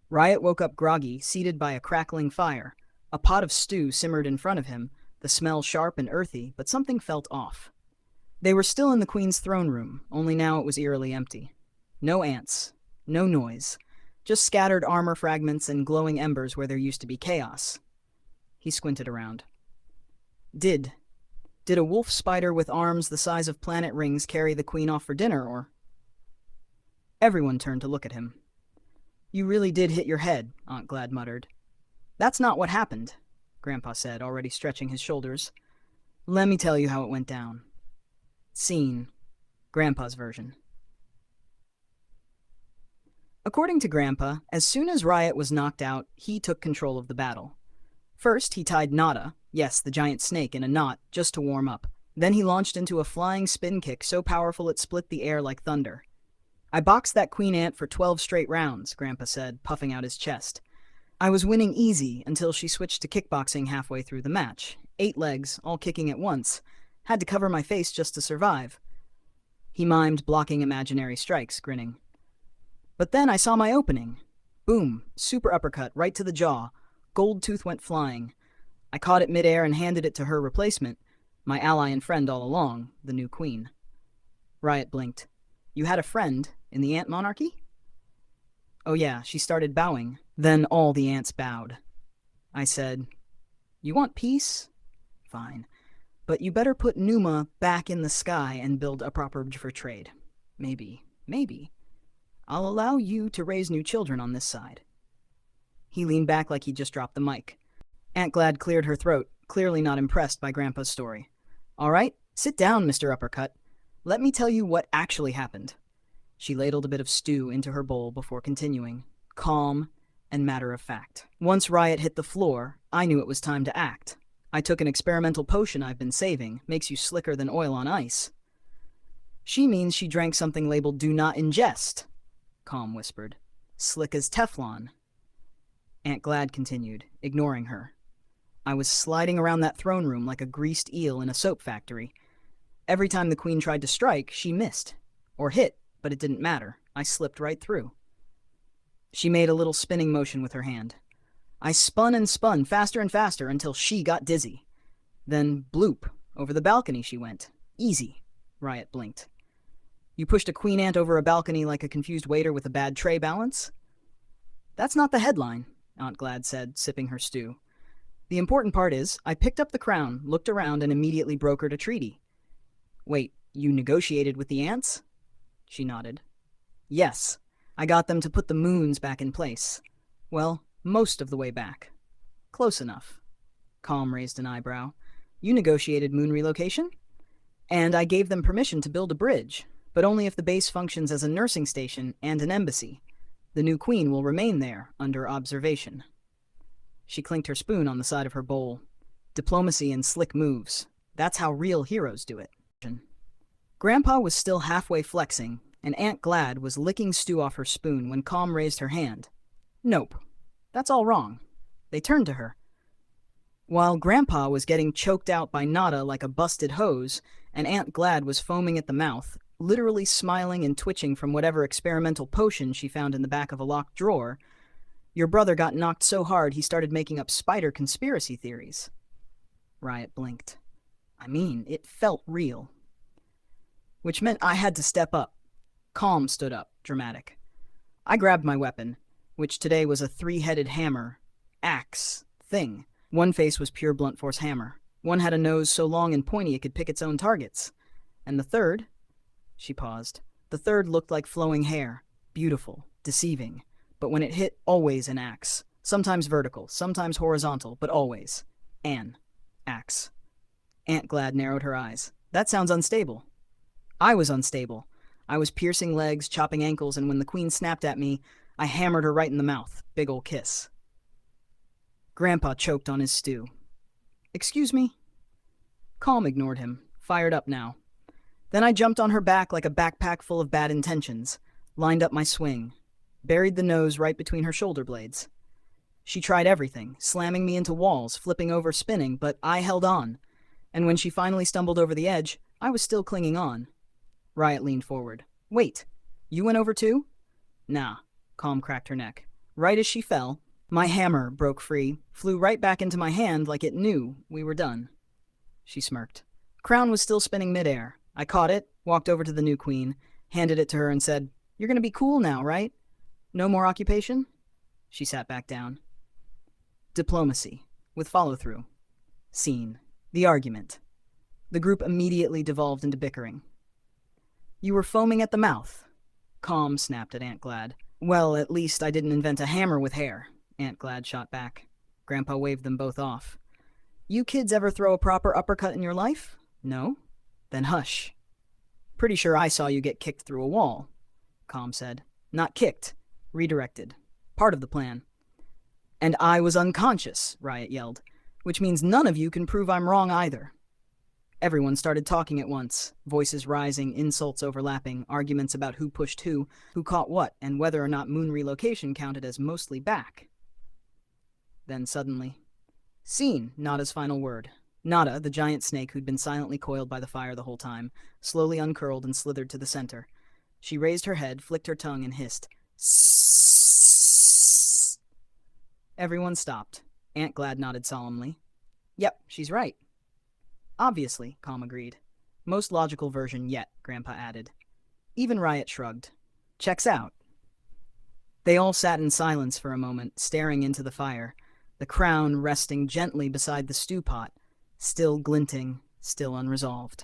Riot woke up groggy, seated by a crackling fire. A pot of stew simmered in front of him, the smell sharp and earthy, but something felt off. They were still in the Queen's throne room, only now it was eerily empty. No ants, no noise, just scattered armor fragments and glowing embers where there used to be chaos. He squinted around. Did a wolf spider with arms the size of planet rings carry the Queen off for dinner, or? Everyone turned to look at him. You really did hit your head, Aunt Glad muttered. That's not what happened, Grandpa said, already stretching his shoulders. Let me tell you how it went down. Scene. Grandpa's version. According to Grandpa, as soon as Riot was knocked out, he took control of the battle. First, he tied Natada, yes, the giant snake, in a knot, just to warm up. Then he launched into a flying spin kick so powerful it split the air like thunder. I boxed that queen ant for 12 straight rounds, Grandpa said, puffing out his chest. I was winning easy until she switched to kickboxing halfway through the match. 8 legs, all kicking at once. Had to cover my face just to survive. He mimed blocking imaginary strikes, grinning. But then I saw my opening. Boom, super uppercut, right to the jaw. Gold tooth went flying. I caught it midair and handed it to her replacement, my ally and friend all along, the new queen. Riot blinked. You had a friend in the ant monarchy? Oh yeah, she started bowing. Then all the ants bowed. I said, You want peace? Fine. But you better put Numa back in the sky and build a proper bridge for trade. Maybe. I'll allow you to raise new children on this side. He leaned back like he'd just dropped the mic. Aunt Glad cleared her throat, clearly not impressed by Grandpa's story. All right, sit down, Mr. Uppercut. Let me tell you what actually happened. She ladled a bit of stew into her bowl before continuing, calm and matter of fact. Once Riot hit the floor, I knew it was time to act. I took an experimental potion I've been saving, makes you slicker than oil on ice. She means she drank something labeled do not ingest, Calm whispered. Slick as Teflon. Aunt Glad continued, ignoring her. I was sliding around that throne room like a greased eel in a soap factory. Every time the Queen tried to strike, she missed. Or hit, but it didn't matter. I slipped right through. She made a little spinning motion with her hand. I spun and spun faster and faster until she got dizzy. Then, bloop, over the balcony she went. Easy, Riot blinked. You pushed a queen ant over a balcony like a confused waiter with a bad tray balance? That's not the headline, Aunt Glad said, sipping her stew. The important part is, I picked up the crown, looked around, and immediately brokered a treaty. Wait, you negotiated with the ants? She nodded. Yes, I got them to put the moons back in place. Well, most of the way back. Close enough. Calm raised an eyebrow. You negotiated moon relocation? And I gave them permission to build a bridge, but only if the base functions as a nursing station and an embassy. The new queen will remain there, under observation. She clinked her spoon on the side of her bowl. Diplomacy and slick moves. That's how real heroes do it. Grandpa was still halfway flexing, and Aunt Glad was licking stew off her spoon when Calm raised her hand. Nope. That's all wrong. They turned to her. While Grandpa was getting choked out by Nada like a busted hose, and Aunt Glad was foaming at the mouth, literally smiling and twitching from whatever experimental potion she found in the back of a locked drawer, your brother got knocked so hard he started making up spider conspiracy theories. Riot blinked. I mean, it felt real. Which meant I had to step up. Calm stood up, dramatic. I grabbed my weapon, which today was a 3-headed hammer, axe, thing. One face was pure blunt force hammer. One had a nose so long and pointy it could pick its own targets. And the third... She paused. The third looked like flowing hair. Beautiful, deceiving. But when it hit, always an axe. Sometimes vertical, sometimes horizontal, but always. An axe. Aunt Glad narrowed her eyes. That sounds unstable. I was unstable. I was piercing legs, chopping ankles, and when the Queen snapped at me, I hammered her right in the mouth. Big ol' kiss. Grandpa choked on his stew. Excuse me? Calm ignored him, fired up now. Then I jumped on her back like a backpack full of bad intentions, lined up my swing, buried the nose right between her shoulder blades. She tried everything, slamming me into walls, flipping over, spinning, but I held on. And when she finally stumbled over the edge, I was still clinging on. Riot leaned forward. Wait, you went over too? Nah, Calm cracked her neck. Right as she fell, my hammer broke free, flew right back into my hand like it knew we were done. She smirked. Crown was still spinning midair. I caught it, walked over to the new queen, handed it to her and said, "You're gonna be cool now, right? No more occupation?" She sat back down. Diplomacy, with follow-through. Scene. The argument. The group immediately devolved into bickering. "You were foaming at the mouth." Calm snapped at Aunt Glad. "Well, at least I didn't invent a hammer with hair," Aunt Glad shot back. Grandpa waved them both off. "You kids ever throw a proper uppercut in your life? No? Then hush." "Pretty sure I saw you get kicked through a wall," Calm said. "Not kicked. Redirected. Part of the plan." "And I was unconscious," Riot yelled, "which means none of you can prove I'm wrong either." Everyone started talking at once, voices rising, insults overlapping, arguments about who pushed who caught what, and whether or not moon relocation counted as mostly back. Then suddenly, scene, Nada's final word. Nada, the giant snake who'd been silently coiled by the fire the whole time, slowly uncurled and slithered to the center. She raised her head, flicked her tongue, and hissed, "Sssss." Everyone stopped. Aunt Glad nodded solemnly. "Yep, she's right." "Obviously," Calm agreed. "Most logical version yet," Grandpa added. Even Riot shrugged. "Checks out." They all sat in silence for a moment, staring into the fire, the crown resting gently beside the stew pot, still glinting, still unresolved.